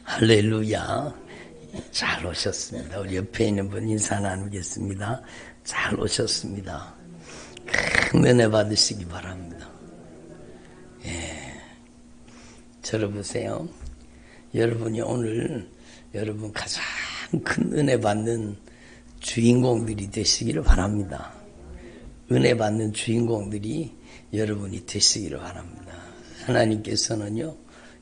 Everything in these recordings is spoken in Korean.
할렐루야. 잘 오셨습니다. 우리 옆에 있는 분 인사 나누겠습니다. 잘 오셨습니다. 큰 은혜 받으시기 바랍니다. 저를 보세요. 여러분이 오늘 여러분 가장 큰 은혜 받는 주인공들이 되시기를 바랍니다. 은혜 받는 주인공들이 여러분이 되시기를 바랍니다. 하나님께서는요,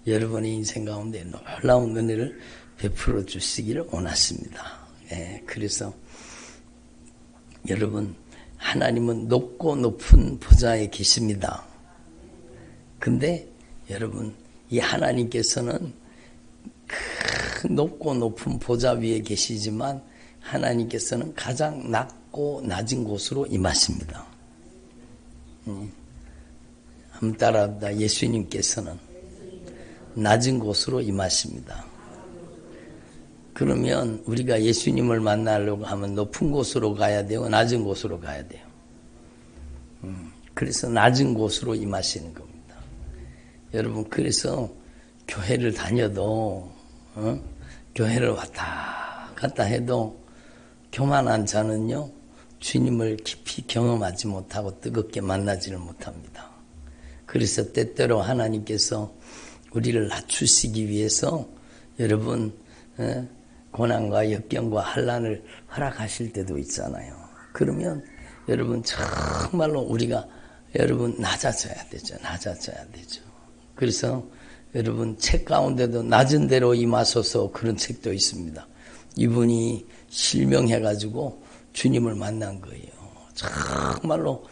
여러분의 인생 가운데 놀라운 은혜를 베풀어 주시기를 원하십니다. 그래서 여러분, 하나님은 높고 높은 보좌에 계십니다. 근데 여러분, 이 하나님께서는 큰 높고 높은 보좌 위에 계시지만 하나님께서는 가장 낮고 낮은 곳으로 임하십니다. 한번 따라합니다. 예수님께서는 낮은 곳으로 임하십니다. 그러면 우리가 예수님을 만나려고 하면 높은 곳으로 가야 되고 낮은 곳으로 가야 돼요. 그래서 낮은 곳으로 임하시는 겁니다. 여러분, 그래서 교회를 다녀도 교회를 왔다 갔다 해도 교만한 자는요, 주님을 깊이 경험하지 못하고 뜨겁게 만나지를 못합니다. 그래서 때때로 하나님께서 우리를 낮추시기 위해서 여러분 고난과 역경과 환난을 허락하실 때도 있잖아요. 그러면 여러분 정말로 우리가 여러분 낮아져야 되죠. 낮아져야 되죠. 그래서 여러분 책 가운데도 낮은 대로 임하소서 그런 책도 있습니다. 이분이 실명해가지고 주님을 만난 거예요. 정말로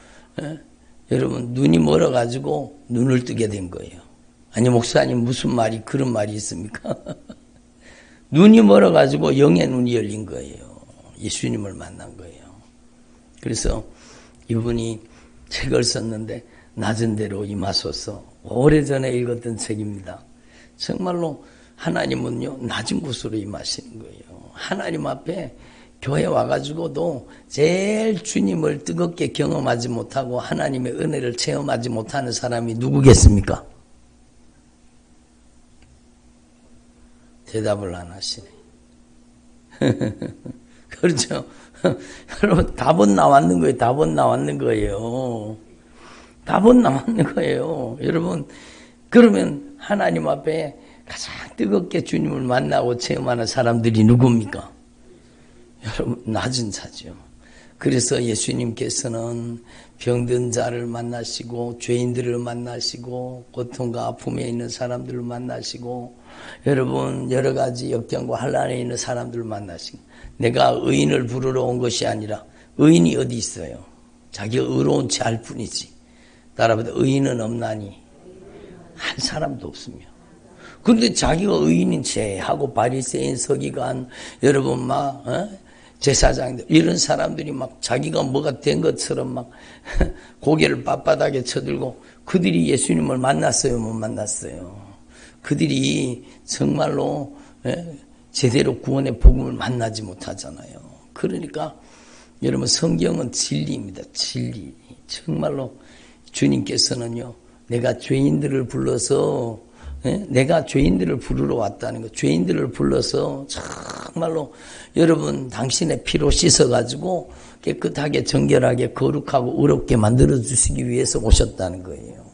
여러분 눈이 멀어가지고 눈을 뜨게 된 거예요. 아니 목사님 무슨 말이 그런 말이 있습니까? 눈이 멀어가지고 영의 눈이 열린 거예요. 예수님을 만난 거예요. 그래서 이분이 책을 썼는데 낮은 대로 임하소서 오래전에 읽었던 책입니다. 정말로 하나님은요 낮은 곳으로 임하시는 거예요. 하나님 앞에 교회 와가지고도 제일 주님을 뜨겁게 경험하지 못하고 하나님의 은혜를 체험하지 못하는 사람이 누구겠습니까? 대답을 안 하시네. 그렇죠? 여러분 답은 나왔는 거예요. 답은 나왔는 거예요. 답은 나왔는 거예요. 여러분 그러면 하나님 앞에 가장 뜨겁게 주님을 만나고 체험하는 사람들이 누굽니까? 여러분 낮은 자죠. 그래서 예수님께서는 병든 자를 만나시고 죄인들을 만나시고 고통과 아픔에 있는 사람들을 만나시고 여러분 여러 가지 역경과 환난에 있는 사람들을 만나시고 내가 의인을 부르러 온 것이 아니라 의인이 어디 있어요? 자기가 의로운 채 할 뿐이지. 따라보다 의인은 없나니 한 사람도 없으며 그런데 자기가 의인인 채 하고 바리새인 서기관 여러분 막 제사장들 이런 사람들이 막 자기가 뭐가 된 것처럼 막 고개를 빳빳하게 쳐들고 그들이 예수님을 만났어요? 못 만났어요? 그들이 정말로 제대로 구원의 복음을 만나지 못하잖아요. 그러니까 여러분 성경은 진리입니다. 진리. 정말로 주님께서는요 내가 죄인들을 불러서 내가 죄인들을 부르러 왔다는 거. 죄인들을 불러서 정말로 여러분 당신의 피로 씻어가지고 깨끗하게 정결하게 거룩하고 의롭게 만들어주시기 위해서 오셨다는 거예요.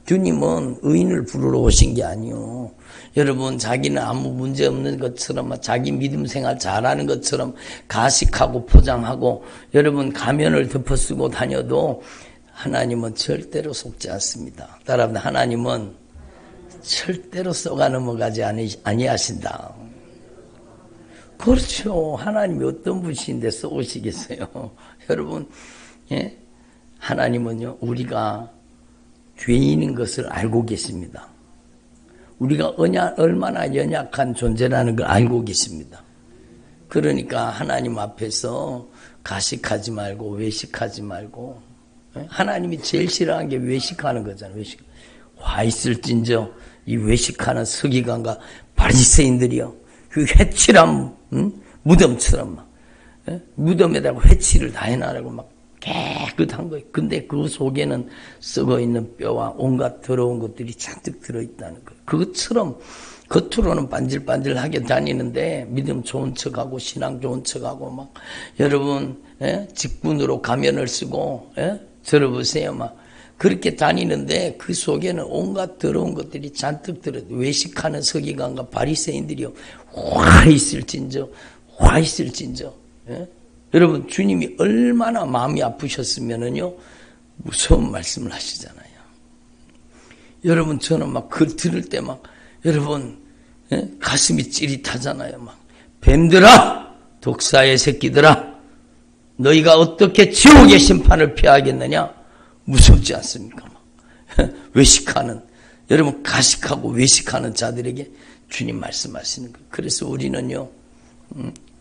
주님은 의인을 부르러 오신 게 아니요. 여러분 자기는 아무 문제 없는 것처럼 자기 믿음 생활 잘하는 것처럼 가식하고 포장하고 여러분 가면을 덮어쓰고 다녀도 하나님은 절대로 속지 않습니다. 따라합니다. 하나님은 절대로 쏘가 넘어가지 아니하신다. 그렇죠. 하나님이 어떤 분이신데 쏘시겠어요. 여러분, 하나님은요 우리가 죄인인 것을 알고 계십니다. 우리가 얼마나 연약한 존재라는 걸 알고 계십니다. 그러니까 하나님 앞에서 가식하지 말고 외식하지 말고 하나님이 제일 싫어하는 게 외식하는 거잖아요. 외식. 화 있을진저 이 외식하는 서기관과 바리새인들이요 그 회칠한 무덤처럼 막 무덤에다가 회칠을 다 해놔라고 막 깨끗한 거예요. 근데 그 속에는 썩어있는 뼈와 온갖 더러운 것들이 잔뜩 들어있다는 거예요. 그것처럼 겉으로는 반질반질하게 다니는데 믿음 좋은 척하고 신앙 좋은 척하고 막 여러분 직분으로 가면을 쓰고 들어보세요. 막 그렇게 다니는데 그 속에는 온갖 더러운 것들이 잔뜩 들어 외식하는 서기관과 바리새인들이요 화 있을진저 여러분 주님이 얼마나 마음이 아프셨으면은요 무서운 말씀을 하시잖아요. 여러분 저는 막 그걸 들을 때 막 여러분 가슴이 찌릿하잖아요. 막 뱀들아 독사의 새끼들아 너희가 어떻게 지옥의 심판을 피하겠느냐 무섭지 않습니까? 막 외식하는 여러분 가식하고 외식하는 자들에게 주님 말씀하시는 거예요. 그래서 우리는요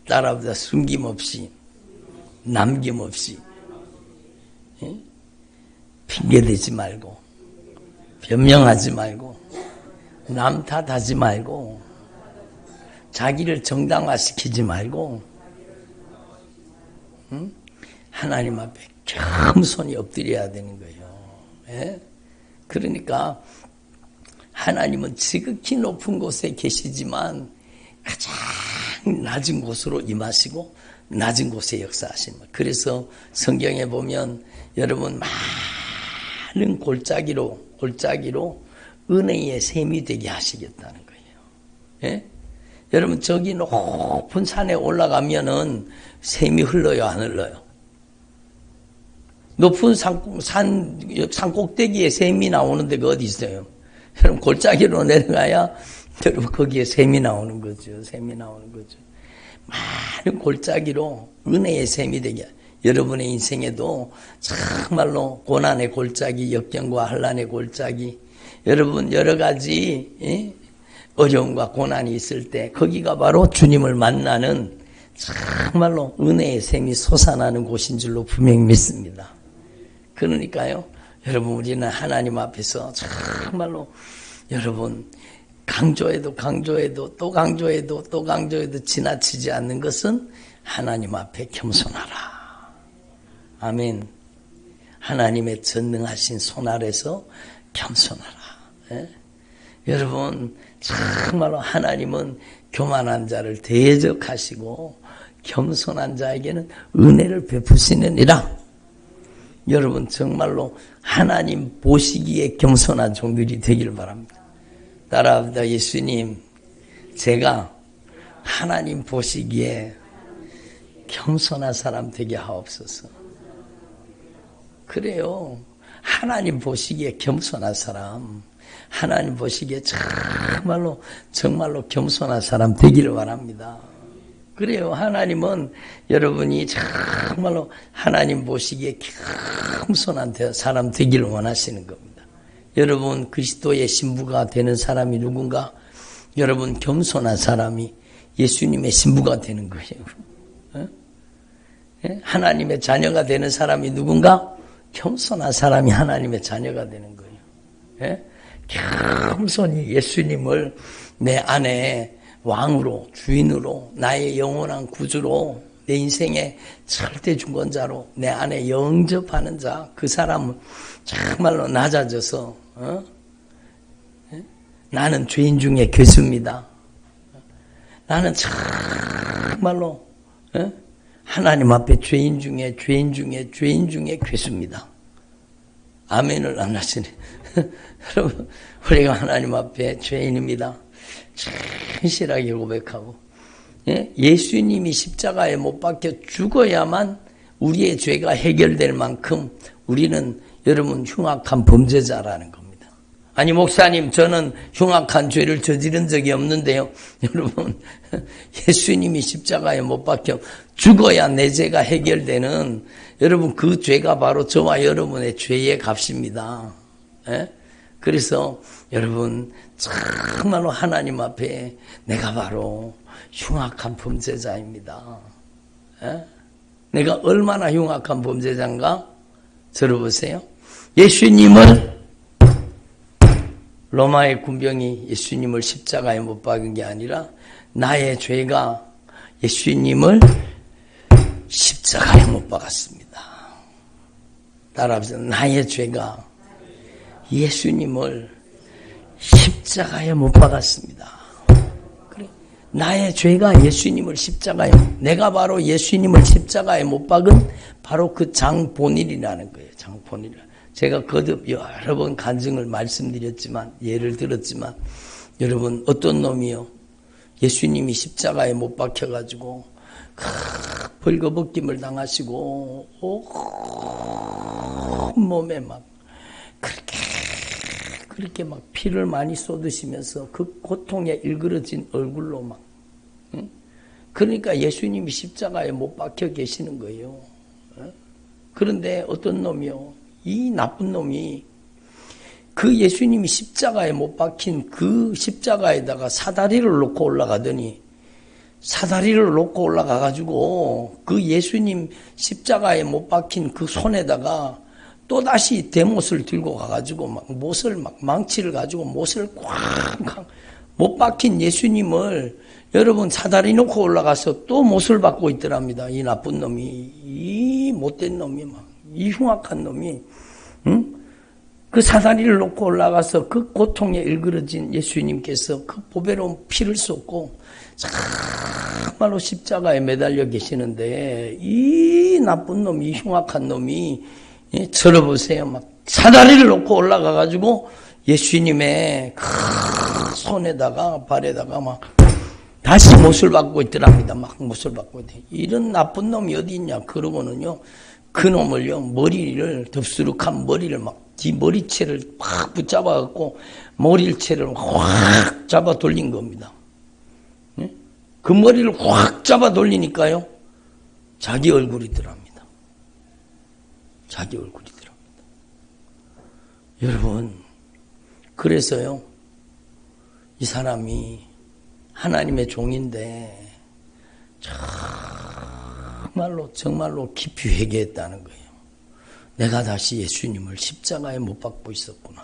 따라보다 숨김없이 남김없이 핑계대지 말고 변명하지 말고 남 탓하지 말고 자기를 정당화시키지 말고 하나님 앞에 겸손히 엎드려야 되는 거예요. 그러니까 하나님은 지극히 높은 곳에 계시지만 가장 낮은 곳으로 임하시고 낮은 곳에 역사하시는 거예요. 그래서 성경에 보면 여러분 많은 골짜기로 은혜의 샘이 되게 하시겠다는 거예요. 여러분 저기 높은 산에 올라가면은 샘이 흘러요, 안 흘러요? 높은 산 꼭대기에 샘이 나오는 데가 어디 있어요? 여러분 골짜기로 내려가야 여러분 거기에 샘이 나오는 거죠. 샘이 나오는 거죠. 많은 골짜기로 은혜의 샘이 되게 여러분의 인생에도 정말로 고난의 골짜기, 역경과 환난의 골짜기 여러분 여러 가지 어려움과 고난이 있을 때 거기가 바로 주님을 만나는 정말로 은혜의 샘이 솟아나는 곳인 줄로 분명히 믿습니다. 그러니까요 여러분 우리는 하나님 앞에서 정말로 여러분 강조해도 또 강조해도 지나치지 않는 것은 하나님 앞에 겸손하라. 아멘. 하나님의 전능하신 손 아래서 겸손하라. 여러분 정말로 하나님은 교만한 자를 대적하시고 겸손한 자에게는 은혜를 베푸시느니라. 여러분 정말로 하나님 보시기에 겸손한 종들이 되기를 바랍니다. 따라합니다. 예수님 제가 하나님 보시기에 겸손한 사람 되게 하옵소서. 그래요. 하나님 보시기에 겸손한 사람, 하나님 보시기에 정말로 겸손한 사람 되기를 바랍니다. 그래요. 하나님은 여러분이 정말로 하나님 보시기에 겸손한 사람 되기를 원하시는 겁니다. 여러분 그리스도의 신부가 되는 사람이 누군가? 여러분 겸손한 사람이 예수님의 신부가 되는 거예요. 하나님의 자녀가 되는 사람이 누군가? 겸손한 사람이 하나님의 자녀가 되는 거예요. 겸손히 예수님을 내 안에 왕으로 주인으로 나의 영원한 구주로 내 인생의 절대 중건자로 내 안에 영접하는 자, 그 사람은 정말로 낮아져서 나는 죄인 중에 괴수입니다. 나는 정말로 하나님 앞에 죄인 중에 괴수입니다. 아멘을 안 하시네. 여러분 우리가 하나님 앞에 죄인입니다. 진실하게 고백하고 예수님이 십자가에 못 박혀 죽어야만 우리의 죄가 해결될 만큼 우리는 여러분 흉악한 범죄자라는 겁니다. 아니 목사님 저는 흉악한 죄를 저지른 적이 없는데요. 여러분 예수님이 십자가에 못 박혀 죽어야 내 죄가 해결되는 여러분 그 죄가 바로 저와 여러분의 죄의 값입니다. 그래서 여러분 정말로 하나님 앞에 내가 바로 흉악한 범죄자입니다. 내가 얼마나 흉악한 범죄자인가? 들어보세요. 예수님을 로마의 군병이 예수님을 십자가에 못 박은 게 아니라 나의 죄가 예수님을 십자가에 못 박았습니다. 따라하면서 나의 죄가 예수님을 십자가에 못 박았습니다. 그래. 나의 죄가 예수님을 십자가에, 내가 바로 예수님을 십자가에 못 박은 바로 그 장본일이라는 거예요. 장본일. 제가 거듭 여러 번 간증을 말씀드렸지만, 예를 들었지만, 여러분, 어떤 놈이요? 예수님이 십자가에 못 박혀가지고, 벌거벗김을 당하시고, 몸에 막, 그렇게 막 피를 많이 쏟으시면서 그 고통에 일그러진 얼굴로 막, 응? 그러니까 예수님이 십자가에 못 박혀 계시는 거예요. 그런데 어떤 놈이요? 이 나쁜 놈이 그 예수님이 십자가에 못 박힌 그 십자가에다가 사다리를 놓고 올라가더니 사다리를 놓고 올라가가지고 그 예수님 십자가에 못 박힌 그 손에다가 또다시 대못을 들고 가가지고 막 못을 막 망치를 가지고 못을 꽉 못 박힌 예수님을 여러분 사다리 놓고 올라가서 또 못을 받고 있더랍니다. 이 나쁜 놈이, 이 못된 놈이 막, 이 흉악한 놈이, 응? 그 사다리를 놓고 올라가서 그 고통에 일그러진 예수님께서 그 보배로운 피를 쏟고 정말로 십자가에 매달려 계시는데 이 나쁜 놈, 이 흉악한 놈이 들어보세요. 막 사다리를 놓고 올라가가지고 예수님의 그 손에다가 발에다가 막 다시 못을 받고 있더랍니다. 막 못을 받고 있대. 이런 나쁜 놈이 어디 있냐? 그러고는요, 그 놈을요, 머리를, 덥수룩한 머리를 막, 뒤 머리채를 확 붙잡아갖고, 머리채를 확 잡아 돌린 겁니다. 네? 그 머리를 확 잡아 돌리니까요, 자기 얼굴이더랍니다. 자기 얼굴이더랍니다. 여러분, 그래서요, 이 사람이 하나님의 종인데, 정말로 깊이 회개했다는 거예요. 내가 다시 예수님을 십자가에 못 박고 있었구나.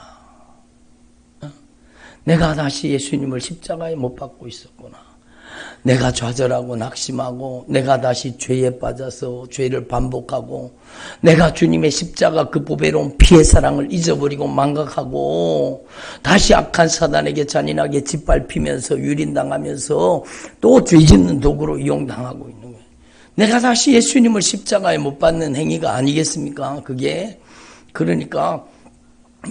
내가 다시 예수님을 십자가에 못 박고 있었구나. 내가 좌절하고 낙심하고 내가 다시 죄에 빠져서 죄를 반복하고 내가 주님의 십자가 그 보배로운 피의 사랑을 잊어버리고 망각하고 다시 악한 사단에게 잔인하게 짓밟히면서 유린당하면서 또 죄짓는 도구로 이용당하고 있는 거예요. 내가 다시 예수님을 십자가에 못 박는 행위가 아니겠습니까? 그게. 그러니까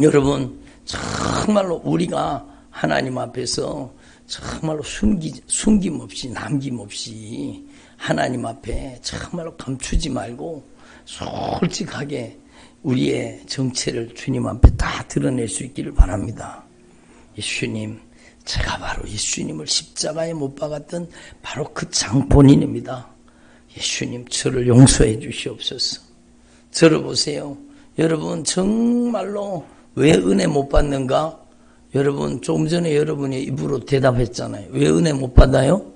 여러분 정말로 우리가 하나님 앞에서 정말로 숨김없이 남김없이 하나님 앞에 정말로 감추지 말고 솔직하게 우리의 정체를 주님 앞에 다 드러낼 수 있기를 바랍니다. 예수님, 제가 바로 예수님을 십자가에 못 박았던 바로 그 장본인입니다. 예수님, 저를 용서해 주시옵소서. 저를 보세요. 여러분 정말로 왜 은혜 못 받는가? 여러분 조금 전에 여러분이 입으로 대답했잖아요. 왜 은혜 못 받아요?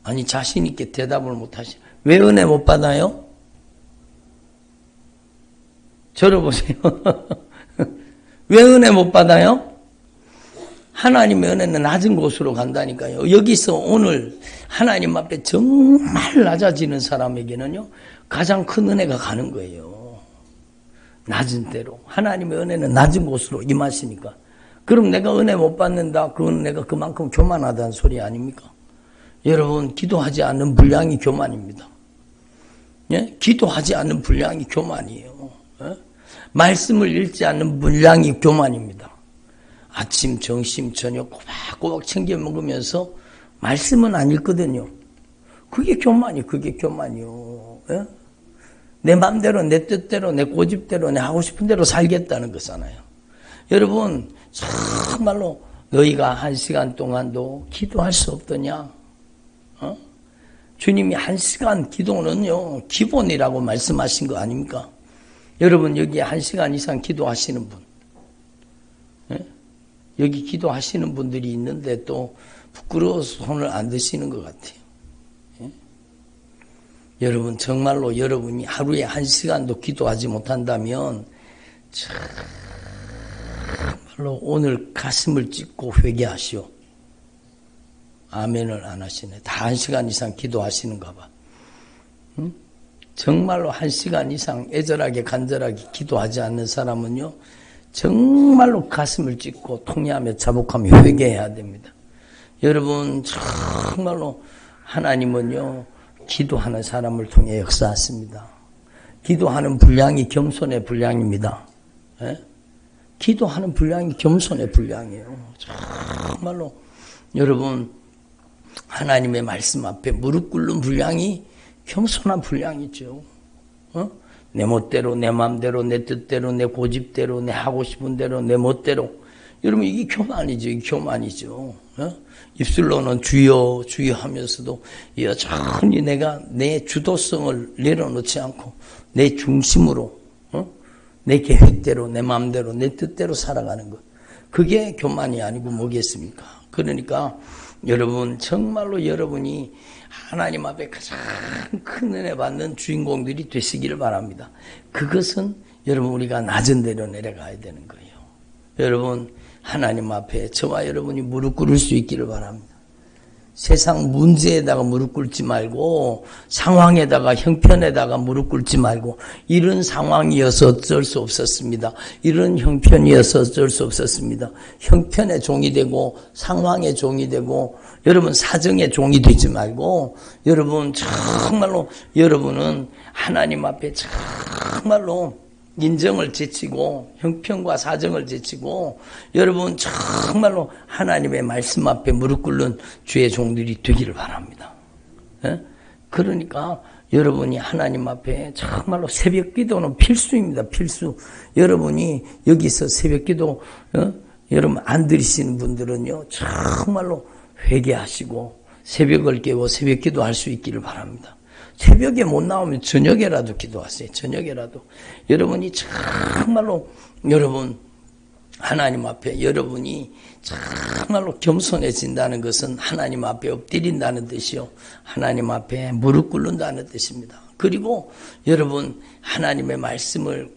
아니 자신 있게 대답을 못 하시. 왜 은혜 못 받아요? 저를 보세요. 왜 은혜 못 받아요? 하나님의 은혜는 낮은 곳으로 간다니까요. 여기서 오늘 하나님 앞에 정말 낮아지는 사람에게는요, 가장 큰 은혜가 가는 거예요. 낮은 데로. 하나님의 은혜는 낮은 곳으로 임하시니까. 그럼 내가 은혜 못 받는다. 그건 내가 그만큼 교만하다는 소리 아닙니까? 여러분, 기도하지 않는 분량이 교만입니다. 예? 기도하지 않는 분량이 교만이에요. 예? 말씀을 읽지 않는 분량이 교만입니다. 아침, 점심, 저녁 꼬박꼬박 챙겨 먹으면서 말씀은 안 읽거든요. 그게 교만이요. 예? 내 맘대로, 내 뜻대로, 내 고집대로, 내 하고 싶은 대로 살겠다는 거잖아요. 여러분, 정말로 너희가 1시간 동안도 기도할 수 없더냐? 주님이 1시간 기도는요, 기본이라고 말씀하신 거 아닙니까? 여러분, 여기 1시간 이상 기도하시는 분, 예? 여기 기도하시는 분들이 있는데 또 부끄러워서 손을 안 드시는 것 같아요. 여러분 정말로 여러분이 하루에 1시간도 기도하지 못한다면 정말로 오늘 가슴을 찢고 회개하시오. 아멘을 안 하시네. 다 1시간 이상 기도하시는가 봐. 응? 정말로 1시간 이상 애절하게 간절하게 기도하지 않는 사람은요, 정말로 가슴을 찢고 통회하며 자복하며 회개해야 됩니다. 여러분, 정말로 하나님은요, 기도하는 사람을 통해 역사하십니다. 기도하는 분량이 겸손의 분량입니다. 예? 기도하는 분량이 겸손의 분량이에요. 정말로 여러분, 하나님의 말씀 앞에 무릎 꿇는 분량이 겸손한 분량이죠. 내 멋대로, 내 마음대로, 내 뜻대로, 내 고집대로, 내 하고 싶은 대로, 내 멋대로. 여러분, 이게 교만이죠. 이게 교만이죠. 입술로는 주여, 주여 하면서도 여전히 내가 내 주도성을 내려놓지 않고 내 중심으로, 내 계획대로, 내 마음대로, 내 뜻대로 살아가는 것. 그게 교만이 아니고 뭐겠습니까? 그러니까 여러분, 정말로 여러분이 하나님 앞에 가장 큰 은혜 받는 주인공들이 되시기를 바랍니다. 그것은 여러분, 우리가 낮은 데로 내려가야 되는 거예요. 여러분, 하나님 앞에 저와 여러분이 무릎 꿇을 수 있기를 바랍니다. 세상 문제에다가 무릎 꿇지 말고, 상황에다가 형편에다가 무릎 꿇지 말고, 이런 상황이어서 어쩔 수 없었습니다. 이런 형편이어서 어쩔 수 없었습니다. 형편의 종이 되고 상황의 종이 되고 여러분 사정의 종이 되지 말고, 여러분 정말로 여러분은 하나님 앞에 정말로 인정을 제치고 형편과 사정을 제치고 여러분 정말로 하나님의 말씀 앞에 무릎 꿇는 주의 종들이 되기를 바랍니다. 예? 그러니까 여러분이 하나님 앞에 정말로 새벽 기도는 필수입니다. 필수. 여러분이 여기서 새벽 기도 여러분 안 드리시는 분들은요, 정말로 회개하시고 새벽을 깨고 새벽 기도할 수 있기를 바랍니다. 새벽에 못 나오면 저녁에라도 기도하세요. 저녁에라도. 여러분이 정말로 여러분 하나님 앞에 여러분이 정말로 겸손해진다는 것은 하나님 앞에 엎드린다는 뜻이요, 하나님 앞에 무릎 꿇는다는 뜻입니다. 그리고 여러분 하나님의 말씀을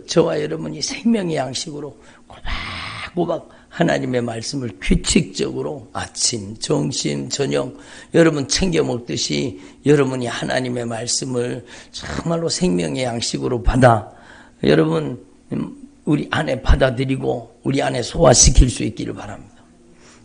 저와 여러분이 생명의 양식으로 꼬박꼬박 하나님의 말씀을 규칙적으로 아침, 점심, 저녁 여러분 챙겨 먹듯이 여러분이 하나님의 말씀을 정말로 생명의 양식으로 받아 여러분 우리 안에 받아들이고 우리 안에 소화시킬 수 있기를 바랍니다.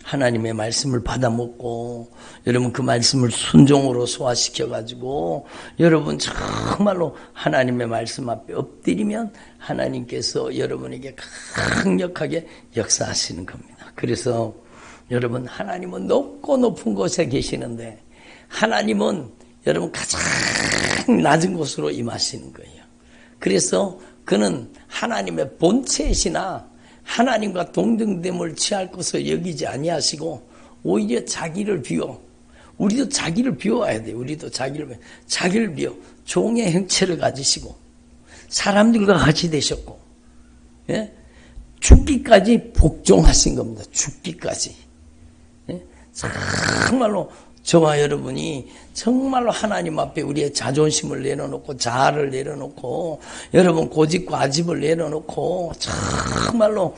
하나님의 말씀을 받아 먹고 여러분 그 말씀을 순종으로 소화시켜가지고 여러분 정말로 하나님의 말씀 앞에 엎드리면 하나님께서 여러분에게 강력하게 역사하시는 겁니다. 그래서 여러분 하나님은 높고 높은 곳에 계시는데 하나님은 여러분 가장 낮은 곳으로 임하시는 거예요. 그래서 그는 하나님의 본체이시나 하나님과 동등됨을 취할 것을 여기지 아니하시고 오히려 자기를 비워, 우리도 자기를 비워야 돼요. 우리도 자기를 비워 종의 형체를 가지시고 사람들과 같이 되셨고, 예? 죽기까지 복종하신 겁니다. 죽기까지. 예? 정말로 저와 여러분이 정말로 하나님 앞에 우리의 자존심을 내려놓고 자아를 내려놓고 여러분 고집과 아집을 내려놓고 정말로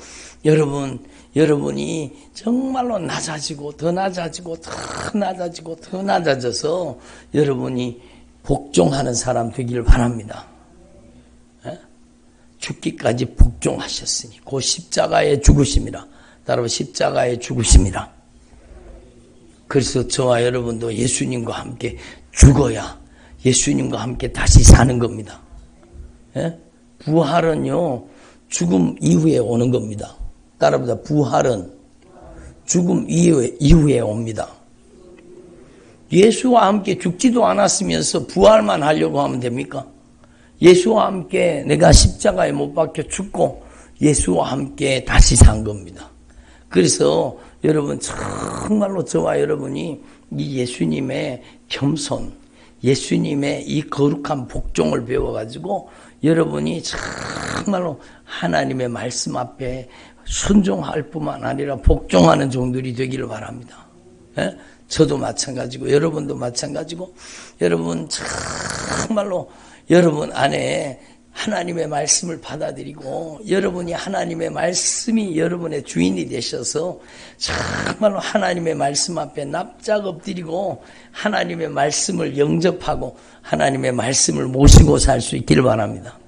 여러분이 정말로 낮아지고 더 낮아지고 더 낮아지고 더 낮아져서 여러분이 복종하는 사람 되기를 바랍니다. 예? 죽기까지 복종하셨으니 그 십자가의 죽으심이라. 따라서 십자가의 죽으심이라. 그래서 저와 여러분도 예수님과 함께 죽어야 예수님과 함께 다시 사는 겁니다. 예? 부활은요, 죽음 이후에 오는 겁니다. 따라보자. 부활은 죽음 이후에 옵니다. 예수와 함께 죽지도 않았으면서 부활만 하려고 하면 됩니까? 예수와 함께 내가 십자가에 못 박혀 죽고 예수와 함께 다시 산 겁니다. 그래서 여러분 정말로 저와 여러분이 이 예수님의 겸손, 예수님의 이 거룩한 복종을 배워가지고 여러분이 정말로 하나님의 말씀 앞에 순종할 뿐만 아니라 복종하는 종들이 되기를 바랍니다. 예? 저도 마찬가지고 여러분도 마찬가지고 여러분 정말로 여러분 안에 하나님의 말씀을 받아들이고 여러분이 하나님의 말씀이 여러분의 주인이 되셔서 정말로 하나님의 말씀 앞에 납작 엎드리고 하나님의 말씀을 영접하고 하나님의 말씀을 모시고 살 수 있기를 바랍니다.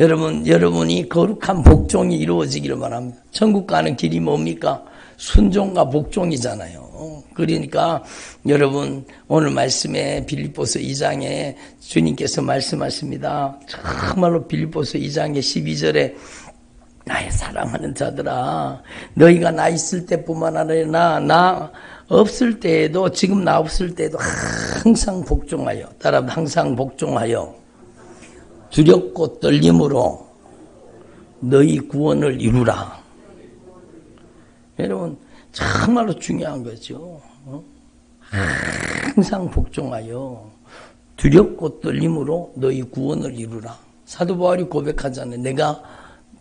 여러분이 거룩한 복종이 이루어지기를 바랍니다. 천국 가는 길이 뭡니까? 순종과 복종이잖아요. 그러니까 여러분 오늘 말씀에 빌립보서 2장에 주님께서 말씀하십니다. 정말로 빌립보서 2장의 12절에 나의 사랑하는 자들아 너희가 나 있을 때뿐만 아니라 나 없을 때에도 지금 나 없을 때에도 항상 복종하여 따라 항상 복종하여 두렵고 떨림으로 너희 구원을 이루라. 여러분 정말로 중요한 거죠. 항상 복종하여 두렵고 떨림으로 너희 구원을 이루라. 사도 바울이 고백하잖아요. 내가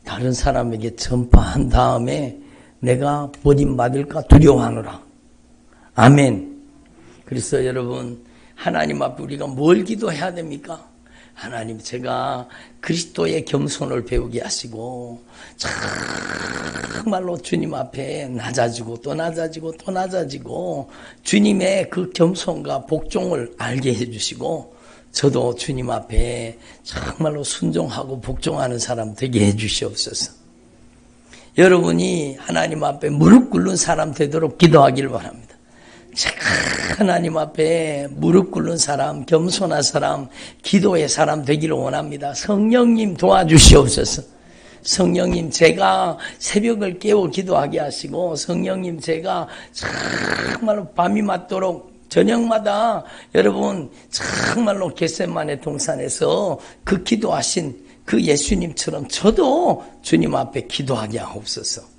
다른 사람에게 전파한 다음에 내가 버림받을까 두려워하노라. 아멘. 그래서 여러분 하나님 앞에 우리가 뭘 기도해야 됩니까? 하나님 제가 그리스도의 겸손을 배우게 하시고 정말로 주님 앞에 낮아지고 또 낮아지고 또 낮아지고 주님의 그 겸손과 복종을 알게 해주시고 저도 주님 앞에 정말로 순종하고 복종하는 사람 되게 해주시옵소서. 여러분이 하나님 앞에 무릎 꿇는 사람 되도록 기도하기를 바랍니다. 하나님 앞에 무릎 꿇는 사람, 겸손한 사람, 기도의 사람 되기를 원합니다. 성령님 도와주시옵소서. 성령님 제가 새벽을 깨워 기도하게 하시고 성령님 제가 정말로 밤이 맞도록 저녁마다 여러분 정말로 겟세마네 동산에서 그 기도하신 그 예수님처럼 저도 주님 앞에 기도하게 하옵소서.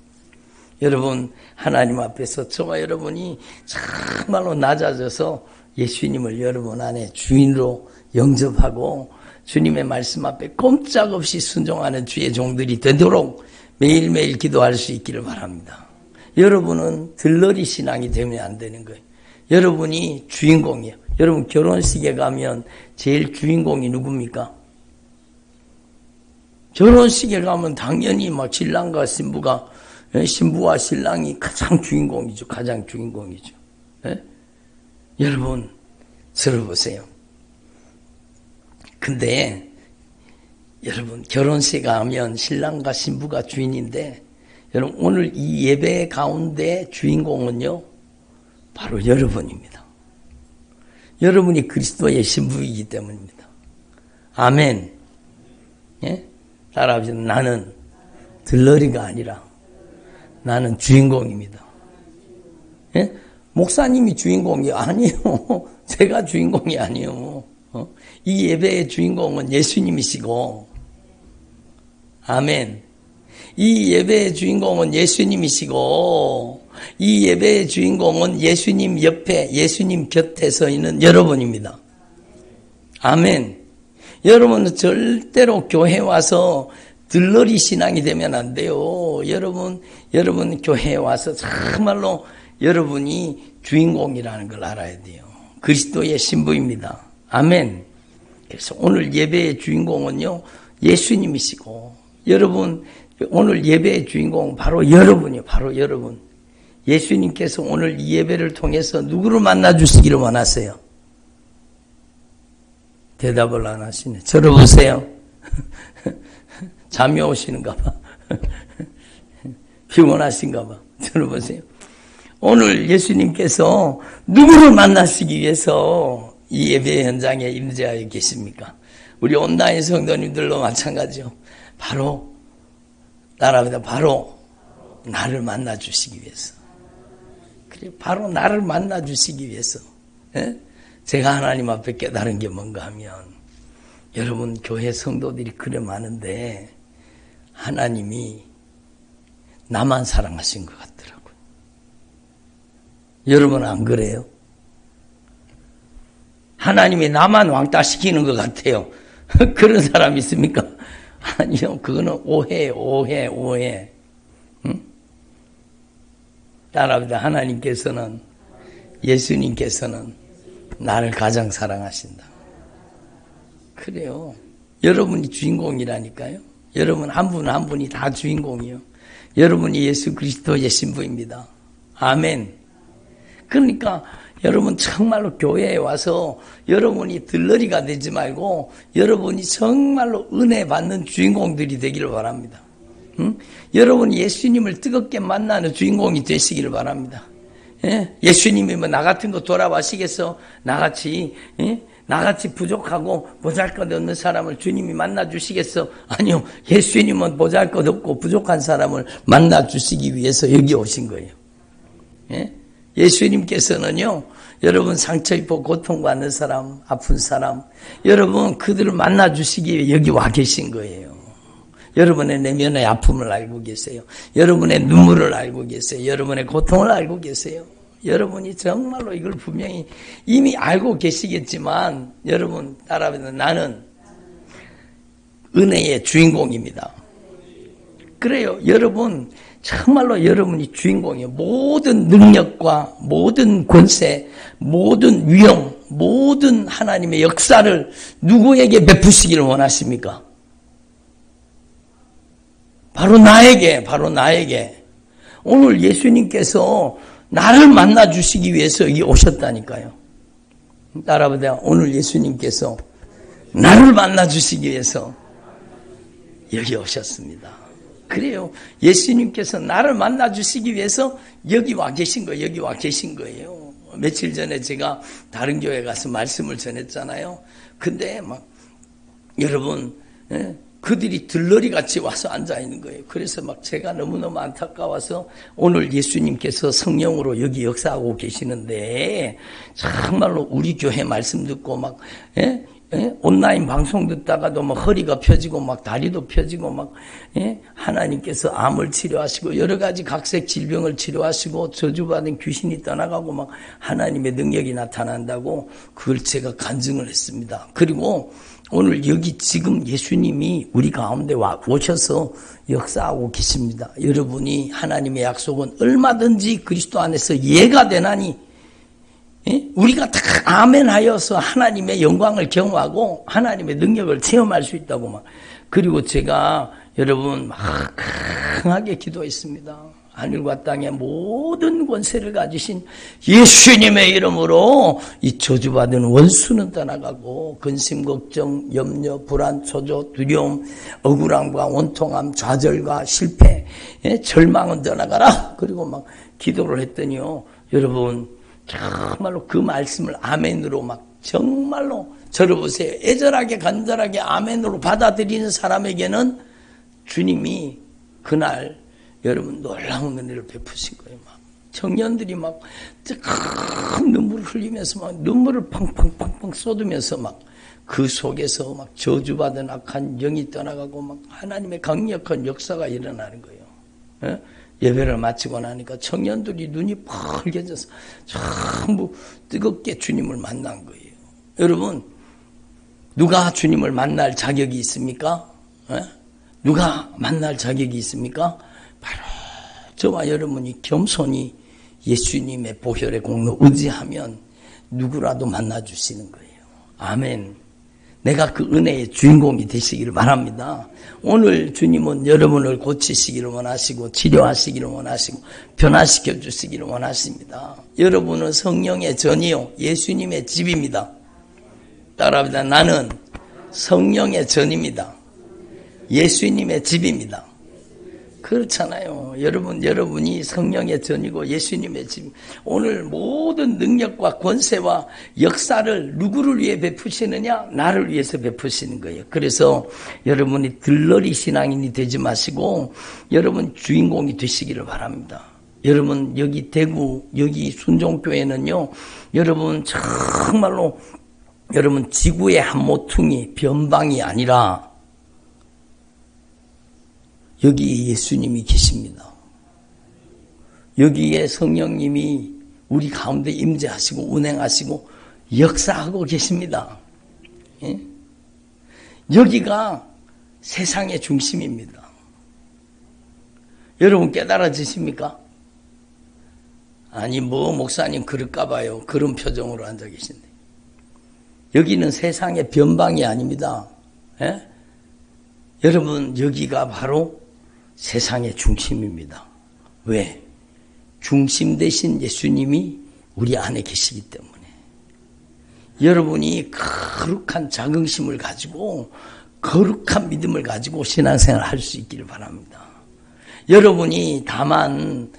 여러분 하나님 앞에서 저와 여러분이 정말로 낮아져서 예수님을 여러분 안에 주인으로 영접하고 주님의 말씀 앞에 꼼짝없이 순종하는 주의 종들이 되도록 매일매일 기도할 수 있기를 바랍니다. 여러분은 들러리 신앙이 되면 안 되는 거예요. 여러분이 주인공이에요. 여러분 결혼식에 가면 제일 주인공이 누굽니까? 결혼식에 가면 당연히 막 신랑과 신부와 신랑이 가장 주인공이죠. 가장 주인공이죠. 예? 여러분 들어보세요. 근데 여러분 결혼식에 가면 신랑과 신부가 주인인데 여러분 오늘 이 예배 가운데 주인공은요 바로 여러분입니다. 여러분이 그리스도의 신부이기 때문입니다. 아멘. 예? 따라하시죠. 나는 들러리가 아니라 나는 주인공입니다. 예? 목사님이 주인공이 아니에요. 제가 주인공이 아니에요. 이 예배의 주인공은 예수님이시고 아멘. 이 예배의 주인공은 예수님이시고 이 예배의 주인공은 예수님 옆에 예수님 곁에 서 있는 여러분입니다. 아멘. 여러분은 절대로 교회 와서 들러리 신앙이 되면 안 돼요. 여러분 교회에 와서 정말로 여러분이 주인공이라는 걸 알아야 돼요. 그리스도의 신부입니다. 아멘. 그래서 오늘 예배의 주인공은요 예수님이시고 여러분 오늘 예배의 주인공은 바로 여러분이에요. 바로 여러분. 예수님께서 오늘 이 예배를 통해서 누구를 만나 주시기를 원하세요? 대답을 안 하시네. 저를 보세요. 잠이 오시는가 봐. 피곤하신가 봐. 저를 보세요. 오늘 예수님께서 누구를 만나시기 위해서 이 예배 현장에 임재하여 계십니까? 우리 온라인 성도님들도 마찬가지요. 바로 나랍니다. 바로 나를 만나 주시기 위해서. 그래, 바로 나를 만나 주시기 위해서. 예? 제가 하나님 앞에 깨달은 게 뭔가 하면 여러분 교회 성도들이 그래 많은데 하나님이 나만 사랑하신 것 같더라고요. 여러분 안 그래요? 하나님이 나만 왕따시키는 것 같아요. 그런 사람 있습니까? 아니요. 그거는 오해예요. 오해. 응? 따라합니다. 하나님께서는 예수님께서는 나를 가장 사랑하신다. 그래요. 여러분이 주인공이라니까요. 여러분 한 분 한 분이 다 주인공이요. 여러분이 예수 그리스도의 신부입니다. 아멘. 그러니까 여러분 정말로 교회에 와서 여러분이 들러리가 되지 말고 여러분이 정말로 은혜 받는 주인공들이 되기를 바랍니다. 응? 여러분이 예수님을 뜨겁게 만나는 주인공이 되시기를 바랍니다. 예? 예수님이 뭐 나 같은 거 돌아와시겠어? 나같이 부족하고 보잘것없는 사람을 주님이 만나주시겠어? 아니요. 예수님은 보잘것없고 부족한 사람을 만나주시기 위해서 여기 오신 거예요. 예? 예수님께서는요, 여러분 상처 입고 고통받는 사람, 아픈 사람, 여러분 그들을 만나주시기 위해 여기 와 계신 거예요. 여러분의 내면의 아픔을 알고 계세요. 여러분의 눈물을 알고 계세요. 여러분의 고통을 알고 계세요. 여러분이 정말로 이걸 분명히 이미 알고 계시겠지만 여러분 따라하면 나는 은혜의 주인공입니다. 그래요. 여러분 정말로 여러분이 주인공이에요. 모든 능력과 모든 권세, 모든 위엄, 모든 하나님의 역사를 누구에게 베푸시기를 원하십니까? 바로 나에게. 오늘 예수님께서 나를 만나주시기 위해서 여기 오셨다니까요. 따라보세요. 오늘 예수님께서 나를 만나주시기 위해서 여기 오셨습니다. 그래요. 예수님께서 나를 만나주시기 위해서 여기 와 계신 거예요. 며칠 전에 제가 다른 교회 가서 말씀을 전했잖아요. 근데 막 여러분 그들이 들러리 같이 와서 앉아 있는 거예요. 그래서 막 제가 너무너무 안타까워서 오늘 예수님께서 성령으로 여기 역사하고 계시는데 정말로 우리 교회 말씀 듣고 막 온라인 방송 듣다가도 막 허리가 펴지고 막 다리도 펴지고 막 하나님께서 암을 치료하시고 여러 가지 각색 질병을 치료하시고 저주받은 귀신이 떠나가고 막 하나님의 능력이 나타난다고 그걸 제가 간증을 했습니다. 그리고 오늘 여기 지금 예수님이 우리 가운데 오셔서 역사하고 계십니다. 여러분이 하나님의 약속은 얼마든지 그리스도 안에서 예가 되나니 우리가 다 아멘하여서 하나님의 영광을 경험하고 하나님의 능력을 체험할 수 있다고 막. 그리고 제가 여러분 막 강하게 기도했습니다. 하늘과 땅의 모든 권세를 가지신 예수님의 이름으로 이 저주받은 원수는 떠나가고 근심, 걱정, 염려, 불안, 초조, 두려움, 억울함과 원통함, 좌절과 실패, 절망은 떠나가라. 그리고 막 기도를 했더니요. 여러분 정말로 그 말씀을 아멘으로 막 정말로 들어보세요. 애절하게 간절하게 아멘으로 받아들이는 사람에게는 주님이 그날 여러분 놀라운 은혜를 베푸신 거예요. 막 청년들이 막 큰 눈물을 흘리면서 막 눈물을 팡팡팡팡 쏟으면서 막 그 속에서 막 저주받은 악한 영이 떠나가고 막 하나님의 강력한 역사가 일어나는 거예요. 예배를 마치고 나니까 청년들이 눈이 빨개져서 전부 뜨겁게 주님을 만난 거예요. 여러분 누가 주님을 만날 자격이 있습니까? 누가 만날 자격이 있습니까? 바로 저와 여러분이 겸손히 예수님의 보혈의 공로 의지하면 누구라도 만나주시는 거예요. 아멘. 내가 그 은혜의 주인공이 되시기를 바랍니다. 오늘 주님은 여러분을 고치시기를 원하시고 치료하시기를 원하시고 변화시켜 주시기를 원하십니다. 여러분은 성령의 전이요 예수님의 집입니다. 따라합니다. 나는 성령의 전입니다. 예수님의 집입니다. 그렇잖아요. 여러분이 성령의 전이고 예수님의 집. 오늘 모든 능력과 권세와 역사를 누구를 위해 베푸시느냐? 나를 위해서 베푸시는 거예요. 그래서 여러분이 들러리 신앙인이 되지 마시고 여러분 주인공이 되시기를 바랍니다. 여러분 여기 대구 여기 순종교회는요. 여러분 정말로 여러분 지구의 한 모퉁이 변방이 아니라 여기 예수님이 계십니다. 여기에 성령님이 우리 가운데 임재하시고 운행하시고 역사하고 계십니다. 예? 여기가 세상의 중심입니다. 여러분 깨달아지십니까? 아니 목사님 그럴까 봐요. 그런 표정으로 앉아 계신데. 여기는 세상의 변방이 아닙니다. 예? 여러분, 여기가 바로 세상의 중심입니다. 왜? 중심 대신 예수님이 우리 안에 계시기 때문에. 여러분이 거룩한 자긍심을 가지고 거룩한 믿음을 가지고 신앙생활을 할 수 있기를 바랍니다. 여러분이 다만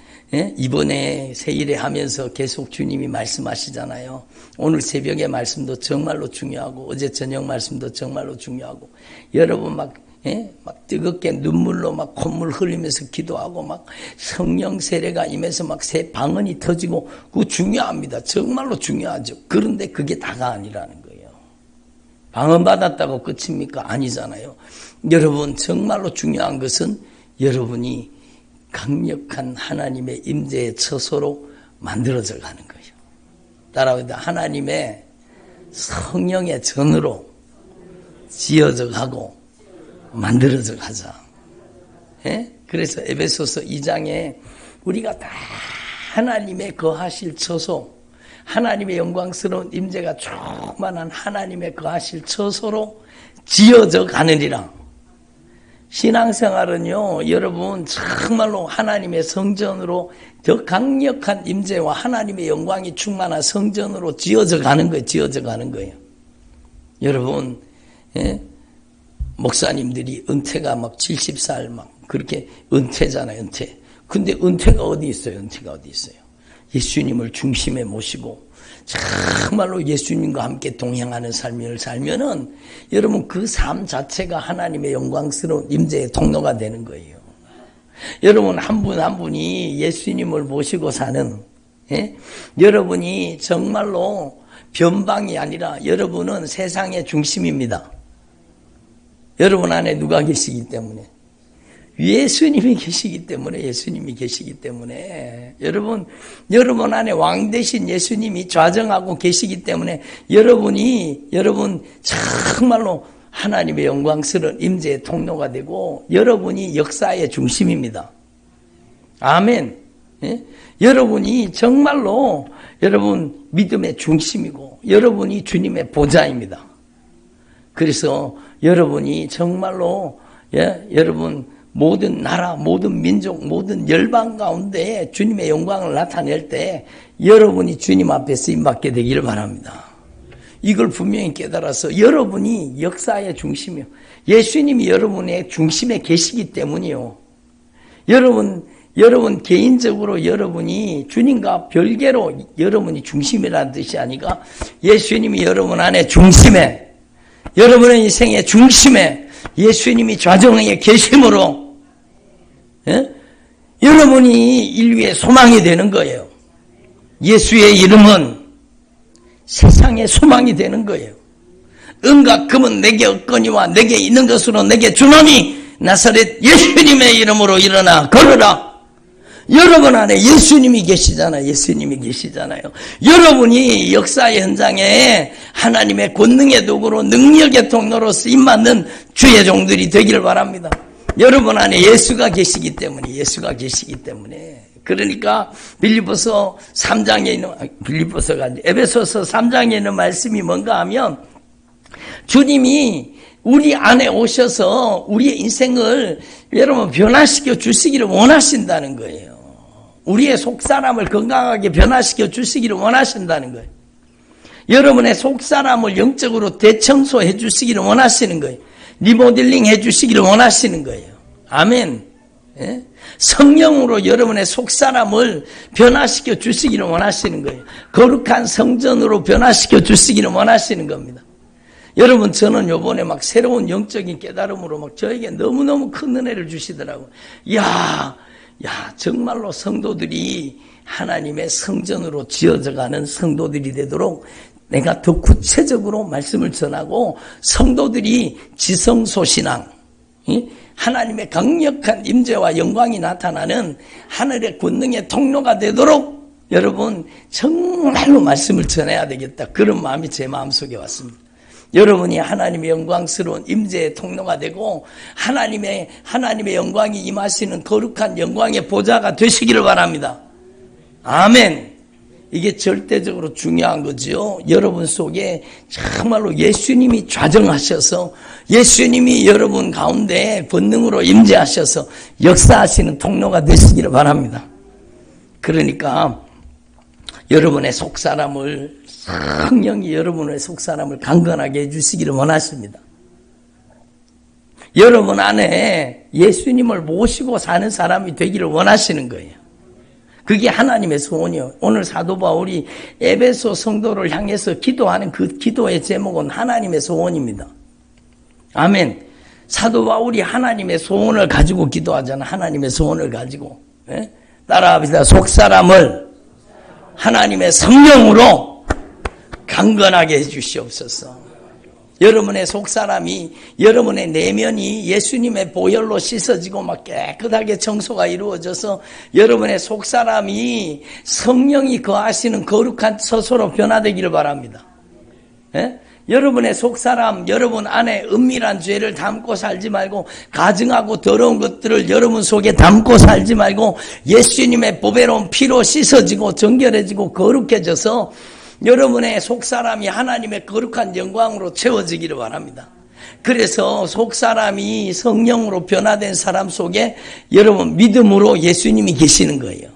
이번에 세일에 하면서 계속 주님이 말씀하시잖아요. 오늘 새벽의 말씀도 정말로 중요하고 어제 저녁 말씀도 정말로 중요하고 여러분 막 뜨겁게 눈물로 막 콧물 흘리면서 기도하고 막 성령 세례가 임해서 막 새 방언이 터지고 그거 중요합니다. 정말로 중요하죠. 그런데 그게 다가 아니라는 거예요. 방언 받았다고 끝입니까? 아니잖아요. 여러분 정말로 중요한 것은 여러분이 강력한 하나님의 임재의 처소로 만들어져 가는 거예요. 따라합니다. 하나님의 성령의 전으로 지어져 가고 만들어져 가자. 그래서 에베소서 2장에 우리가 다 하나님의 거하실 처소, 하나님의 영광스러운 임재가 충만한 하나님의 거하실 처소로 지어져 가느니라. 신앙생활은요, 여러분 정말로 하나님의 성전으로 더 강력한 임재와 하나님의 영광이 충만한 성전으로 지어져 가는 거예요. 지어져 가는 거예요. 여러분, 목사님들이 은퇴가 막 70살 막 그렇게 은퇴잖아요. 은퇴. 근데 은퇴가 어디 있어요? 은퇴가 어디 있어요? 예수님을 중심에 모시고 정말로 예수님과 함께 동행하는 삶을 살면은 여러분 그 삶 자체가 하나님의 영광스러운 임재의 통로가 되는 거예요. 여러분 한 분 한 분이 예수님을 모시고 사는 여러분이 정말로 변방이 아니라 여러분은 세상의 중심입니다. 여러분 안에 누가 계시기 때문에 예수님이 계시기 때문에 여러분 안에 왕 대신 예수님이 좌정하고 계시기 때문에 여러분 정말로 하나님의 영광스러운 임재의 통로가 되고 여러분이 역사의 중심입니다. 아멘. 여러분이 정말로 여러분 믿음의 중심이고 여러분이 주님의 보좌입니다. 그래서 여러분이 정말로 여러분 모든 나라, 모든 민족, 모든 열방 가운데 주님의 영광을 나타낼 때 여러분이 주님 앞에 쓰임받게 되기를 바랍니다. 이걸 분명히 깨달아서 여러분이 역사의 중심이요. 예수님이 여러분의 중심에 계시기 때문이요. 여러분 개인적으로 여러분이 주님과 별개로 여러분이 중심이라는 뜻이 아니라 예수님이 여러분 안에 중심에 여러분의 인생의 중심에 예수님이 좌정에 계심으로 여러분이 인류의 소망이 되는 거예요. 예수의 이름은 세상의 소망이 되는 거예요. 은과 금은 내게 없거니와 내게 있는 것으로 내게 주노니 나사렛 예수님의 이름으로 일어나 걸어라. 여러분 안에 예수님이 계시잖아요. 여러분이 역사의 현장에 하나님의 권능의 도구로 능력의 통로로 쓰임받는 주의 종들이 되기를 바랍니다. 여러분 안에 예수가 계시기 때문에 그러니까 빌립보서 3장에 있는 에베소서 3장에 있는 말씀이 뭔가 하면 주님이 우리 안에 오셔서 우리의 인생을 여러분 변화시켜 주시기를 원하신다는 거예요. 우리의 속사람을 건강하게 변화시켜 주시기를 원하신다는 거예요. 여러분의 속사람을 영적으로 대청소해 주시기를 원하시는 거예요. 리모델링 해 주시기를 원하시는 거예요. 아멘. 성령으로 여러분의 속사람을 변화시켜 주시기를 원하시는 거예요. 거룩한 성전으로 변화시켜 주시기를 원하시는 겁니다. 여러분 저는 요번에 막 새로운 영적인 깨달음으로 막 저에게 너무너무 큰 은혜를 주시더라고요. 야 정말로 성도들이 하나님의 성전으로 지어져가는 성도들이 되도록 내가 더 구체적으로 말씀을 전하고 성도들이 지성소신앙 하나님의 강력한 임재와 영광이 나타나는 하늘의 권능의 통로가 되도록 여러분 정말로 말씀을 전해야 되겠다. 그런 마음이 제 마음속에 왔습니다. 여러분이 하나님의 영광스러운 임재의 통로가 되고 하나님의 영광이 임하시는 거룩한 영광의 보좌가 되시기를 바랍니다. 아멘. 이게 절대적으로 중요한 거죠. 여러분 속에 정말로 예수님이 좌정하셔서 예수님이 여러분 가운데 본능으로 임재하셔서 역사하시는 통로가 되시기를 바랍니다. 그러니까 여러분의 속사람을 성령이 여러분의 속사람을 강건하게 해주시기를 원하십니다. 여러분 안에 예수님을 모시고 사는 사람이 되기를 원하시는 거예요. 그게 하나님의 소원이요. 오늘 사도 바울이 에베소 성도를 향해서 기도하는 그 기도의 제목은 하나님의 소원입니다. 아멘. 사도 바울이 하나님의 소원을 가지고 기도하잖아. 하나님의 소원을 가지고. 예? 따라합시다. 속사람을 하나님의 성령으로 강건하게 해주시옵소서. 여러분의 속사람이, 여러분의 내면이 예수님의 보혈로 씻어지고 막 깨끗하게 청소가 이루어져서 여러분의 속사람이 성령이 거하시는 거룩한 처소로 변화되기를 바랍니다. 예? 여러분의 속사람, 여러분 안에 은밀한 죄를 담고 살지 말고 가증하고 더러운 것들을 여러분 속에 담고 살지 말고 예수님의 보배로운 피로 씻어지고 정결해지고 거룩해져서 여러분의 속사람이 하나님의 거룩한 영광으로 채워지기를 바랍니다. 그래서 속사람이 성령으로 변화된 사람 속에 여러분 믿음으로 예수님이 계시는 거예요.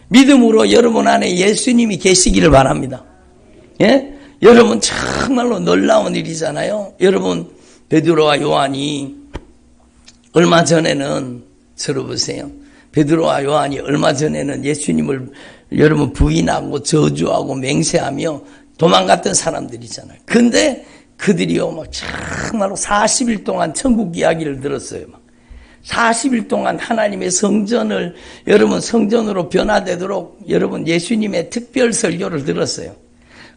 믿음으로 여러분 안에 예수님이 계시기를 바랍니다. 예? 여러분 정말로 놀라운 일이잖아요. 여러분 베드로와 요한이 얼마 전에는 들어보세요. 베드로와 요한이 얼마 전에는 예수님을 여러분 부인하고 저주하고 맹세하며 도망갔던 사람들이잖아요. 근데 그들이요 막 정말로 40일 동안 천국 이야기를 들었어요. 막 40일 동안 하나님의 성전을 여러분 성전으로 변화되도록 여러분 예수님의 특별 설교를 들었어요.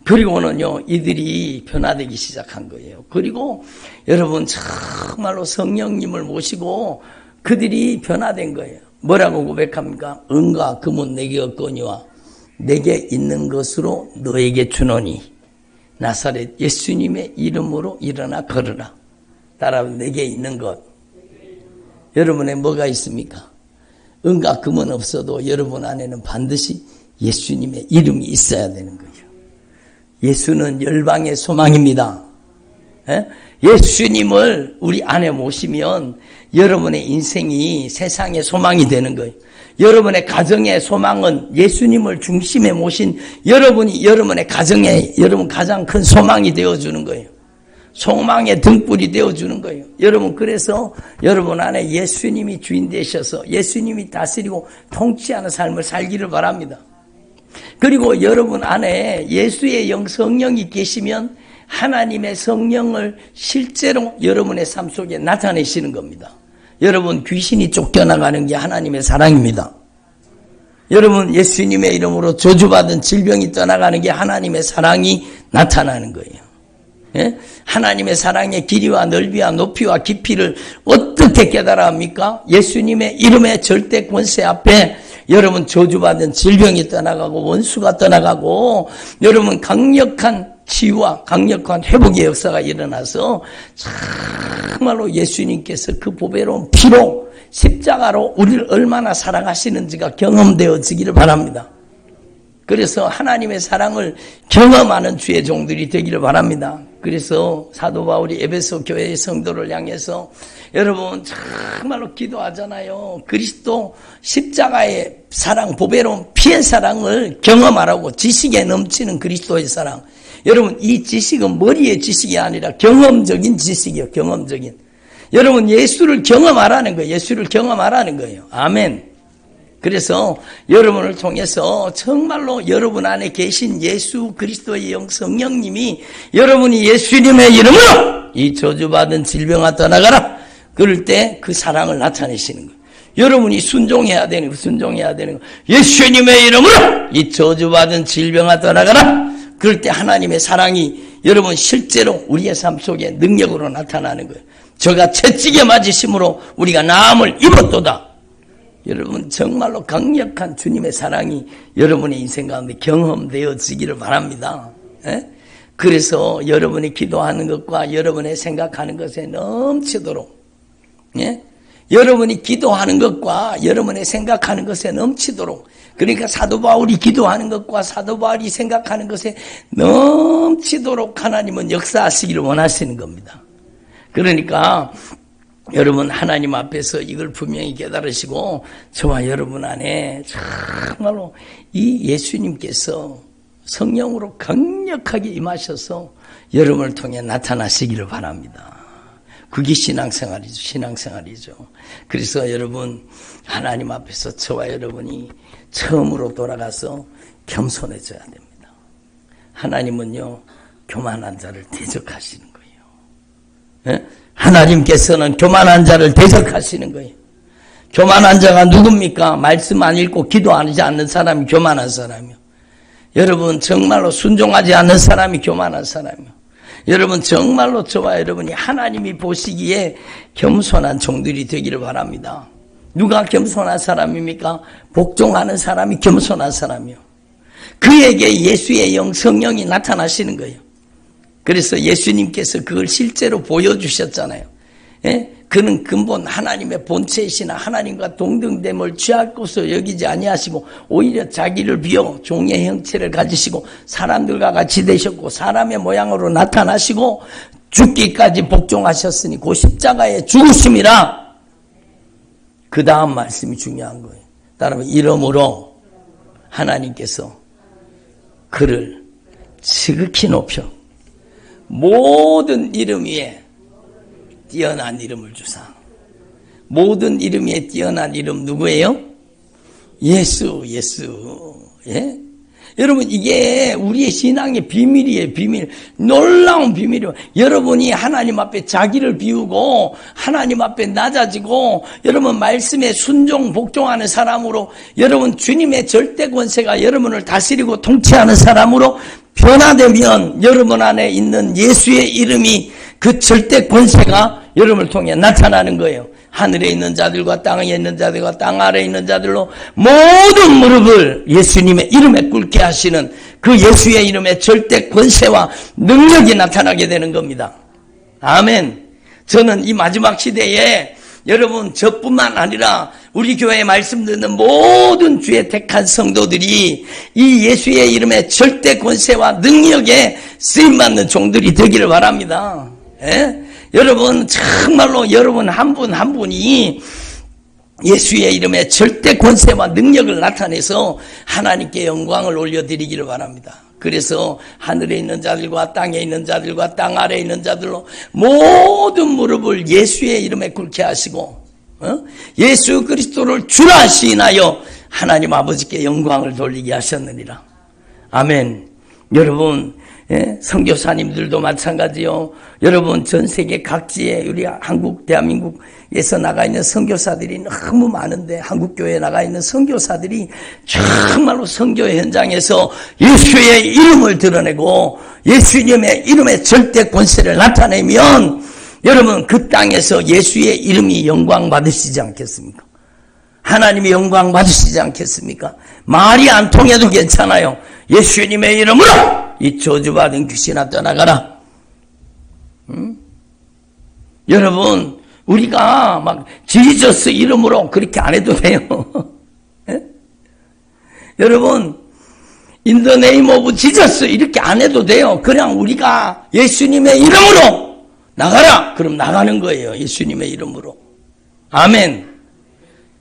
그리고는요 이들이 변화되기 시작한 거예요. 그리고 여러분 정말로 성령님을 모시고 그들이 변화된 거예요. 뭐라고 고백합니까? 은과 금은 내게 없거니와 내게 있는 것으로 너에게 주노니 나사렛 예수님의 이름으로 일어나 걸으라. 따라 내게 있는 것. 여러분에 뭐가 있습니까? 은과 금은 없어도 여러분 안에는 반드시 예수님의 이름이 있어야 되는 거예요. 예수는 열방의 소망입니다. 예? 예수님을 우리 안에 모시면 여러분의 인생이 세상의 소망이 되는 거예요. 여러분의 가정의 소망은 예수님을 중심에 모신 여러분이 여러분의 가정에 여러분 가장 큰 소망이 되어주는 거예요. 소망의 등불이 되어주는 거예요. 여러분 그래서 여러분 안에 예수님이 주인 되셔서 예수님이 다스리고 통치하는 삶을 살기를 바랍니다. 그리고 여러분 안에 예수의 성령이 계시면 하나님의 성령을 실제로 여러분의 삶 속에 나타내시는 겁니다. 여러분 귀신이 쫓겨나가는 게 하나님의 사랑입니다. 여러분 예수님의 이름으로 저주받은 질병이 떠나가는 게 하나님의 사랑이 나타나는 거예요. 예? 하나님의 사랑의 길이와 넓이와 높이와 깊이를 어떻게 깨달아 합니까? 예수님의 이름의 절대 권세 앞에 여러분 저주받은 질병이 떠나가고 원수가 떠나가고 여러분 강력한 치유와 강력한 회복의 역사가 일어나서 정말로 예수님께서 그 보배로운 피로 십자가로 우리를 얼마나 사랑하시는지가 경험되어지기를 바랍니다. 그래서 하나님의 사랑을 경험하는 주의 종들이 되기를 바랍니다. 그래서 사도 바울이 에베소 교회의 성도를 향해서 여러분 정말로 기도하잖아요. 그리스도 십자가의 사랑, 보배로운 피의 사랑을 경험하라고. 지식에 넘치는 그리스도의 사랑. 여러분 이 지식은 머리의 지식이 아니라 경험적인 지식이에요. 경험적인. 여러분 예수를 경험하라는 거예요. 예수를 경험하라는 거예요. 아멘. 그래서 여러분을 통해서 정말로 여러분 안에 계신 예수 그리스도의 성령님이 여러분이 예수님의 이름으로 이 저주받은 질병아 떠나가라. 그럴 때 그 사랑을 나타내시는 거예요. 여러분이 순종해야 되는 거, 순종해야 되는 거. 예수님의 이름으로 이 저주받은 질병아 떠나가라. 그럴 때 하나님의 사랑이 여러분 실제로 우리의 삶 속에 능력으로 나타나는 거예요. 저가 채찍에 맞으심으로 우리가 나음을 입었도다. 여러분 정말로 강력한 주님의 사랑이 여러분의 인생 가운데 경험되어지기를 바랍니다. 예? 그래서 여러분이 기도하는 것과 여러분의 생각하는 것에 넘치도록 예? 여러분이 기도하는 것과 여러분의 생각하는 것에 넘치도록, 그러니까 사도 바울이 기도하는 것과 사도 바울이 생각하는 것에 넘치도록 하나님은 역사하시기를 원하시는 겁니다. 그러니까 여러분 하나님 앞에서 이걸 분명히 깨달으시고 저와 여러분 안에 정말로 이 예수님께서 성령으로 강력하게 임하셔서 여러분을 통해 나타나시기를 바랍니다. 그게 신앙생활이죠. 그래서 여러분 하나님 앞에서 저와 여러분이 처음으로 돌아가서 겸손해져야 됩니다. 하나님은요 교만한 자를 대적하시는 거예요. 예? 하나님께서는 교만한 자를 대적하시는 거예요. 교만한 자가 누굽니까? 말씀 안 읽고 기도하지 않는 사람이 교만한 사람이요. 여러분 정말로 순종하지 않는 사람이 교만한 사람이요. 여러분 정말로 저와 여러분이 하나님이 보시기에 겸손한 종들이 되기를 바랍니다. 누가 겸손한 사람입니까? 복종하는 사람이 겸손한 사람이요. 그에게 예수의 영 성령이 나타나시는 거예요. 그래서 예수님께서 그걸 실제로 보여주셨잖아요. 예? 그는 근본 하나님의 본체이시나 하나님과 동등됨을 취할 것으로 여기지 아니하시고 오히려 자기를 비워 종의 형체를 가지시고 사람들과 같이 되셨고 사람의 모양으로 나타나시고 죽기까지 복종하셨으니 그 십자가의 죽으심이라. 그 다음 말씀이 중요한 거예요. 따라서 이름으로 하나님께서 그를 지극히 높여 모든 이름 위에 뛰어난 이름을 주사. 모든 이름 위에 뛰어난 이름 누구예요? 예수. 예? 여러분 이게 우리의 신앙의 비밀이에요. 비밀. 놀라운 비밀이에요. 여러분이 하나님 앞에 자기를 비우고 하나님 앞에 낮아지고 여러분 말씀에 순종 복종하는 사람으로 여러분 주님의 절대 권세가 여러분을 다스리고 통치하는 사람으로 변화되면 여러분 안에 있는 예수의 이름이 그 절대 권세가 여러분을 통해 나타나는 거예요. 하늘에 있는 자들과 땅에 있는 자들과 땅 아래에 있는 자들로 모든 무릎을 예수님의 이름에 꿇게 하시는 그 예수의 이름의 절대 권세와 능력이 나타나게 되는 겁니다. 아멘. 저는 이 마지막 시대에 여러분 저뿐만 아니라 우리 교회에 말씀 듣는 모든 주의 택한 성도들이 이 예수의 이름의 절대 권세와 능력에 쓰임받는 종들이 되기를 바랍니다. 예? 여러분 정말로 여러분 한 분 한 분이 예수의 이름에 절대 권세와 능력을 나타내서 하나님께 영광을 올려드리기를 바랍니다. 그래서 하늘에 있는 자들과 땅에 있는 자들과 땅 아래에 있는 자들로 모든 무릎을 예수의 이름에 꿇게 하시고 예수 그리스도를 주라 시인하여 하나님 아버지께 영광을 돌리게 하셨느니라. 아멘. 여러분 선교사님들도 마찬가지요. 여러분 전 세계 각지에 우리 한국 대한민국에서 나가 있는 선교사들이 너무 많은데 한국교회에 나가 있는 선교사들이 정말로 선교 현장에서 예수의 이름을 드러내고 예수님의 이름의 절대 권세를 나타내면 여러분 그 땅에서 예수의 이름이 영광 받으시지 않겠습니까? 하나님이 영광 받으시지 않겠습니까? 말이 안 통해도 괜찮아요. 예수님의 이름으로 이 저주받은 귀신아 떠나가라. 여러분 우리가 막 지저스 이름으로 그렇게 안 해도 돼요. 여러분 in the name of Jesus 이렇게 안 해도 돼요. 그냥 우리가 예수님의 이름으로 나가라. 그럼 나가는 거예요. 예수님의 이름으로. 아멘.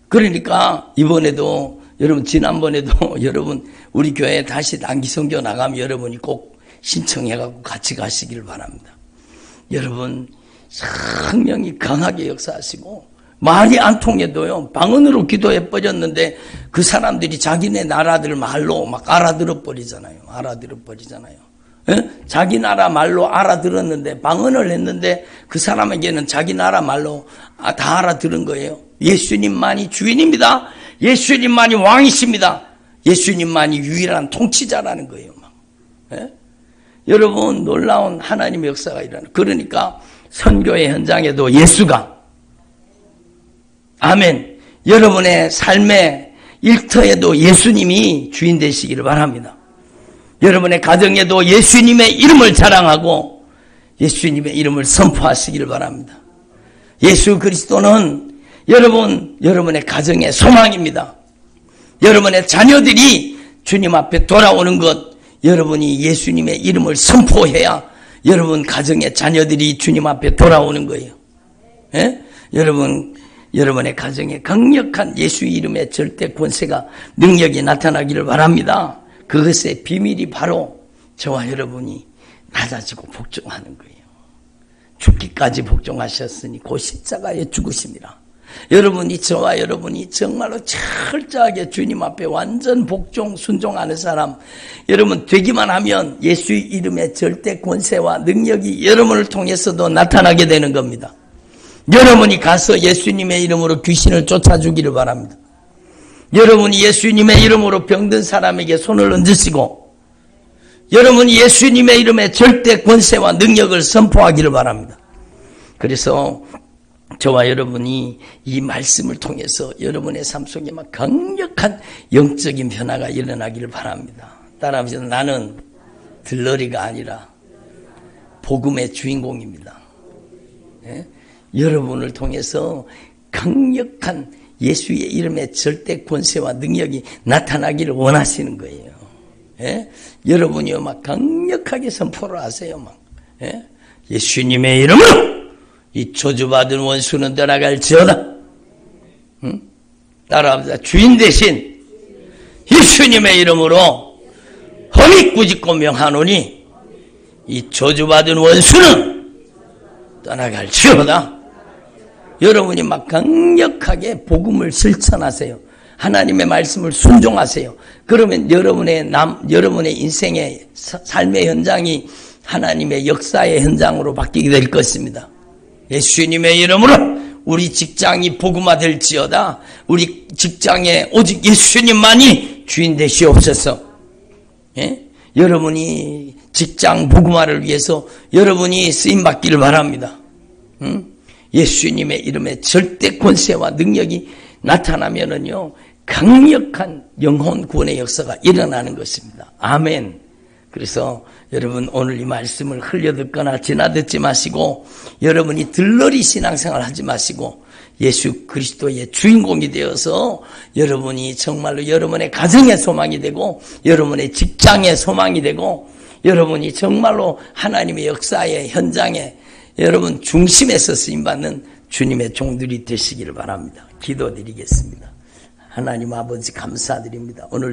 그러니까 이번에도 여러분 지난번에도 여러분 우리 교회에 다시 단기 선교 나가면 여러분이 꼭 신청해갖고 같이 가시기를 바랍니다. 여러분 성령이 강하게 역사하시고 말이 안 통해도요 방언으로 기도해 버렸는데 그 사람들이 자기네 나라들 말로 막 알아들어 버리잖아요. 예? 자기 나라 말로 알아들었는데 방언을 했는데 그 사람에게는 자기 나라 말로 다 알아들은 거예요. 예수님만이 주인입니다. 예수님만이 왕이십니다. 예수님만이 유일한 통치자라는 거예요. 막. 예? 여러분 놀라운 하나님의 역사가 일어나는. 그러니까 선교의 현장에도 예수가 아멘. 여러분의 삶의 일터에도 예수님이 주인 되시기를 바랍니다. 여러분의 가정에도 예수님의 이름을 자랑하고 예수님의 이름을 선포하시기를 바랍니다. 예수 그리스도는 여러분, 여러분의 가정의 소망입니다. 여러분의 자녀들이 주님 앞에 돌아오는 것, 여러분이 예수님의 이름을 선포해야 여러분 가정의 자녀들이 주님 앞에 돌아오는 거예요. 예? 여러분의 가정에 강력한 예수 이름의 절대 권세가 능력이 나타나기를 바랍니다. 그것의 비밀이 바로 저와 여러분이 낮아지고 복종하는 거예요. 죽기까지 복종하셨으니 그 십자가에 죽으심이라. 여러분이, 저와 여러분이 정말로 철저하게 주님 앞에 완전 복종, 순종하는 사람, 여러분 되기만 하면 예수 이름의 절대 권세와 능력이 여러분을 통해서도 나타나게 되는 겁니다. 여러분이 가서 예수님의 이름으로 귀신을 쫓아주기를 바랍니다. 여러분이 예수님의 이름으로 병든 사람에게 손을 얹으시고, 여러분이 예수님의 이름의 절대 권세와 능력을 선포하기를 바랍니다. 그래서 저와 여러분이 이 말씀을 통해서 여러분의 삶 속에 막 강력한 영적인 변화가 일어나기를 바랍니다. 따라하면서 나는 들러리가 아니라 복음의 주인공입니다. 예? 여러분을 통해서 강력한 예수의 이름의 절대 권세와 능력이 나타나기를 원하시는 거예요. 예? 여러분이요, 막 강력하게 선포를 하세요. 막. 예? 예수님의 이름으로 이 저주받은 원수는 떠나갈지어다. 응? 따라합니다. 주인 대신 예수님의 이름으로 험히 꾸짖고 명하노니 이 저주받은 원수는 떠나갈지어다. 여러분이 막 강력하게 복음을 실천하세요. 하나님의 말씀을 순종하세요. 그러면 여러분의 인생의 삶의 현장이 하나님의 역사의 현장으로 바뀌게 될 것입니다. 예수님의 이름으로 우리 직장이 복음화 될지어다. 우리 직장에 오직 예수님만이 주인 되시옵소서. 예? 여러분이 직장 복음화를 위해서 여러분이 쓰임받기를 바랍니다. 예수님의 이름에 절대 권세와 능력이 나타나면은요, 강력한 영혼 구원의 역사가 일어나는 것입니다. 아멘. 그래서 여러분, 오늘 이 말씀을 흘려듣거나 지나듣지 마시고, 여러분이 들러리 신앙생활 하지 마시고, 예수 그리스도의 주인공이 되어서 여러분이 정말로 여러분의 가정의 소망이 되고, 여러분의 직장의 소망이 되고, 여러분이 정말로 하나님의 역사의 현장에 여러분 중심에서 쓰임받는 주님의 종들이 되시기를 바랍니다. 기도드리겠습니다. 하나님 아버지 감사드립니다. 오늘도